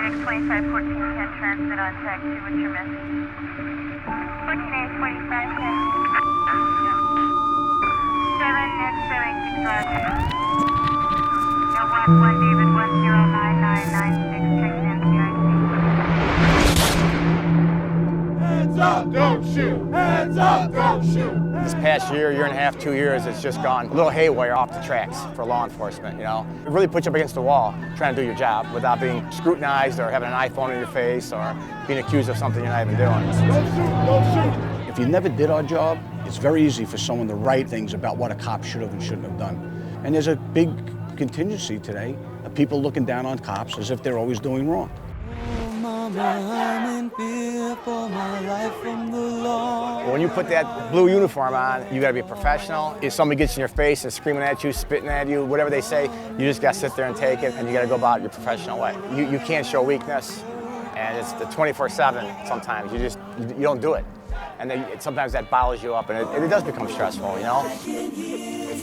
Phoenix 2514 can transit on track 2, what's your message? 14A 25 10. 7 next 76 Roger. Now 1 David 109996 checking in PIC. Hands up, don't shoot! Hands up, don't shoot! This past year and a half, 2 years, it's just gone a little haywire off the tracks for law enforcement, you know. It really puts you up against the wall trying to do your job without being scrutinized or having an iPhone in your face or being accused of something you're not even doing. Don't shoot, don't shoot! If you never did our job, it's very easy for someone to write things about what a cop should have and shouldn't have done. And there's a big contingency today of people looking down on cops as if they're always doing wrong. When you put that blue uniform on, you gotta be professional. If somebody gets in your face and screaming at you, spitting at you, whatever they say, you just gotta sit there and take it, and you gotta go about your professional way. You can't show weakness, and it's the 24/7 sometimes. You don't do it. And then sometimes that bottles you up, and it does become stressful, you know?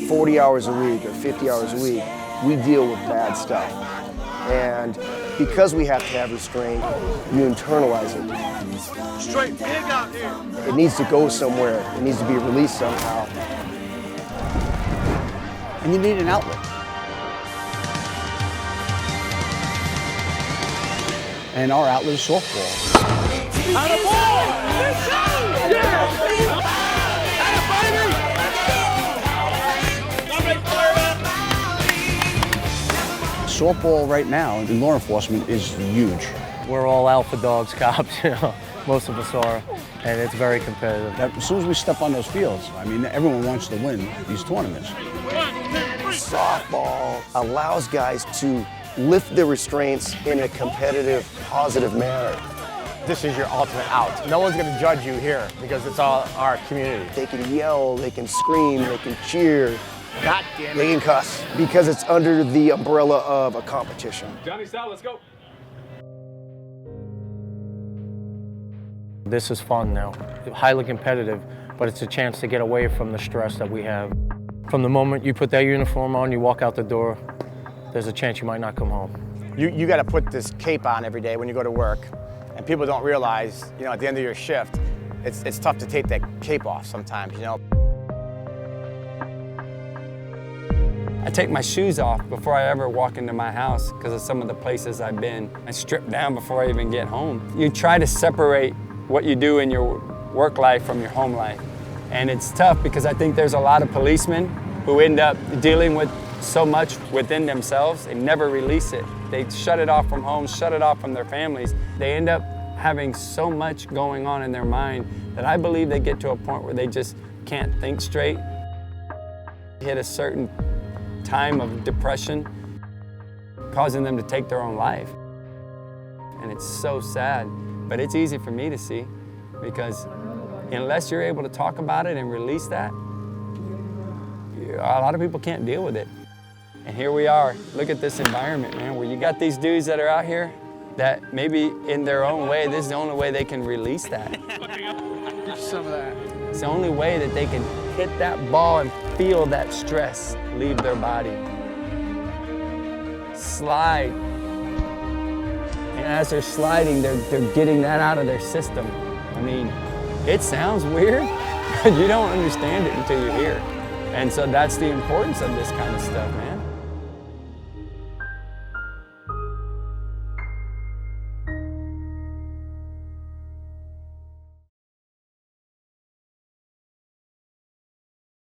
40 hours a week or 50 hours a week, we deal with bad stuff. And because we have to have restraint, you internalize it. Straight pig out here! It needs to go somewhere. It needs to be released somehow. And you need an outlet. And our outlet is softball. Softball right now in law enforcement is huge. We're all alpha dogs, cops, you know, most of us are, and it's very competitive. As soon as we step on those fields, I mean, everyone wants to win these tournaments. Softball allows guys to lift their restraints in a competitive, positive manner. This is your ultimate out. No one's gonna judge you here because it's all our community. They can yell, they can scream, they can cheer. God damn it. They can cuss because it's under the umbrella of a competition. Johnny Sal, let's go! This is fun now, highly competitive, but it's a chance to get away from the stress that we have. From the moment you put that uniform on, you walk out the door, there's a chance you might not come home. You gotta put this cape on every day when you go to work, and people don't realize, you know, at the end of your shift, it's tough to take that cape off sometimes, you know. I take my shoes off before I ever walk into my house because of some of the places I've been. I strip down before I even get home. You try to separate what you do in your work life from your home life. And it's tough because I think there's a lot of policemen who end up dealing with so much within themselves and never release it. They shut it off from home, shut it off from their families. They end up having so much going on in their mind that I believe they get to a point where they just can't think straight. Hit a certain time of depression, causing them to take their own life. And it's so sad, but it's easy for me to see because unless you're able to talk about it and release that, a lot of people can't deal with it. And here we are, look at this environment, man, where you got these dudes that are out here that maybe in their own way, this is the only way they can release that. Get some of that. It's the only way that they can hit that ball and feel that stress leave their body. Slide. And as they're sliding, they're getting that out of their system. I mean, it sounds weird, but you don't understand it until you're here. And so that's the importance of this kind of stuff, man.